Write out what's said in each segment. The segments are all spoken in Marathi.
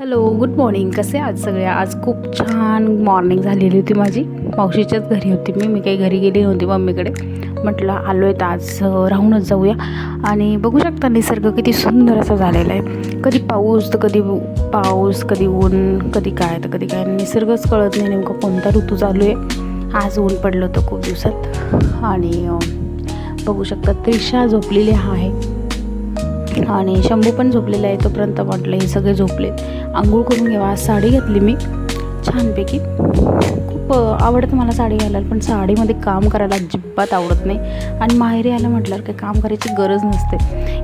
Hello, good morning. कसे आज सगळे? आज खूप छान मॉर्निंग झालेली होती माझी. मावशीच्याच घरी होती मी काही घरी गेली नव्हती मम्मीकडे. म्हटलं आलो आहे तर आज राहूनच जाऊया. आणि बघू शकता निसर्ग किती सुंदर असा झालेला आहे. कधी पाऊस तर कधी पाऊस, कधी ऊन, कधी काय तर कधी काय. निसर्गच कळत नाही नेमकं कोणता ऋतू चालू आहे. आज ऊन पडलं होतं खूप दिवसात. आणि बघू शकता त्रिशा झोपलेली आहे आणि शंभू पण झोपलेला आहे. तोपर्यंत म्हटलं हे सगळे झोपले, आंघोळ करून घ्यावा. आज साडी घातली मी छानपैकी. खूप आवडतं मला साडी घालायला, पण साडीमध्ये काम करायला अजिबात आवडत नाही. आणि माहेरी आलं म्हटल्यावर काही काम करायची गरज नसते.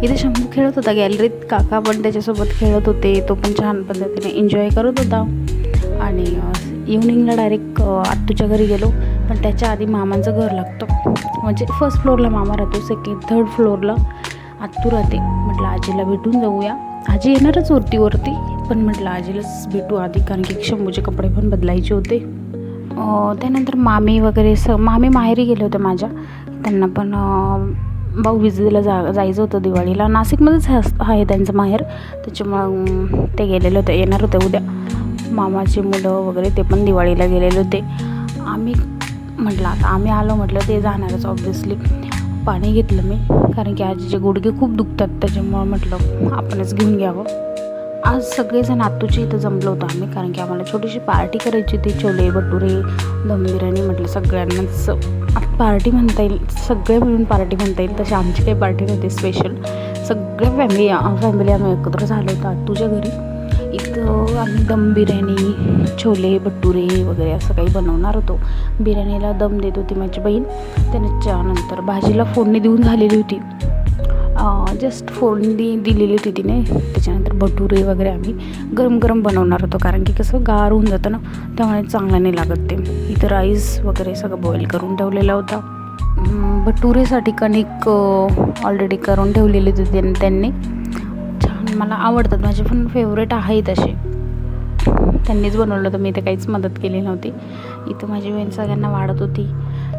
इथे शंभू खेळत होता गॅलरीत, काका पण त्याच्यासोबत खेळत होते. तो पण छान पद्धतीने एन्जॉय करत होता. आणि इव्हनिंगला डायरेक्ट आत्तूच्या घरी गेलो. पण त्याच्या आधी मामांचं घर लागतं, म्हणजे फर्स्ट फ्लोअरला मामा राहतो, थर्ड फ्लोअरला आत्तू राहते. म्हटलं आजीला भेटून जाऊया. आजी येणारच वरती, पण म्हटलं आजीलाच भेटू आधी, कारण की शंभूचे कपडे पण बदलायचे होते. त्यानंतर मामी वगैरे मामी माहेरी गेले होते माझ्या. त्यांना पण भाऊबीजेला जायचं होतं दिवाळीला. नाशिकमध्येच आहे त्यांचं माहेर, त्याच्यामुळं ते गेलेले होते, येणार होते उद्या. मामाची मुलं वगैरे ते पण दिवाळीला गेलेले होते. आम्ही म्हटलं आता आम्ही आलो, म्हटलं ते जाणारच ऑब्व्हियसली. पाणी घेतलं मी, कारण की आजीचे गुडघे खूप दुखतात, त्याच्यामुळं म्हटलं आपणच घेऊन घ्यावं. आज सगळेजण आत्तूच्या इथं जमलो होतो आम्ही, कारण की आम्हाला छोटीशी पार्टी करायची होती. छोले भटुरे, दम बिर्याणी. म्हटलं सगळ्यांनाच पार्टी म्हणता येईल, सगळे मिळून पार्टी म्हणता येईल. तशी आमची काही पार्टी नव्हती स्पेशल. सगळ्या फॅमिली आम्ही एकत्र झालो होतो आत्तूच्या घरी. इथं आम्ही दम बिर्याणी, छोले भटुरे वगैरे असं काही बनवणार होतो. बिर्याणीला दम देत होती माझी बहीण. त्याच्यानंतर भाजीला फोडणी देऊन झालेली होती, जस्ट फोडणी दिलेली होती तिने. त्याच्यानंतर भटुरे वगैरे आम्ही गरम गरम बनवणार होतो, कारण की कसं गार होऊन जातं ना, त्यामुळे चांगलं नाही लागत ते. इथं राईस वगैरे सगळं बॉईल करून ठेवलेला होता. भटुरेसाठी कणिक ऑलरेडी करून ठेवलेली होती त्यांनी. छान मला आवडतात, माझे पण फेवरेट आहे तसे. त्यांनीच बनवलं होतं, मी ते काहीच मदत केली नव्हती. इथं माझी बहीण सगळ्यांना वाढत होती.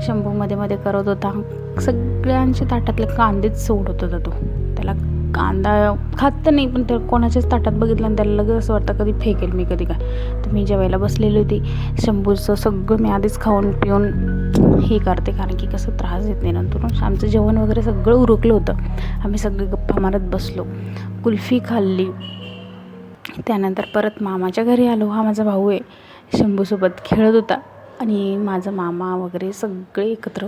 शंभू मध्ये मध्ये करत होता. सगळ्यांच्या ताटातले कांदेच सोडत होता तो. त्याला कांदा खात तर नाही, पण त्या कोणाच्याच ताटात बघितलं आणि त्याला लगेच असं वाटतं कधी फेकेल मी, कधी काय. तर मी जेवायला बसलेली होती. शंभूचं सगळं मी आधीच खाऊन पिऊन हे करते, कारण की कसं त्रास देत नाही नंतर. आमचं जेवण वगैरे सगळं उरकलं होतं. आम्ही सगळे गप्पा मारत बसलो, कुल्फी खाल्ली. त्यानंतर परत मामाच्या घरी आलो. हा माझा भाऊ आहे, शंभूसोबत खेळत होता. आणि माझा मामा वगैरे सगळे एकत्र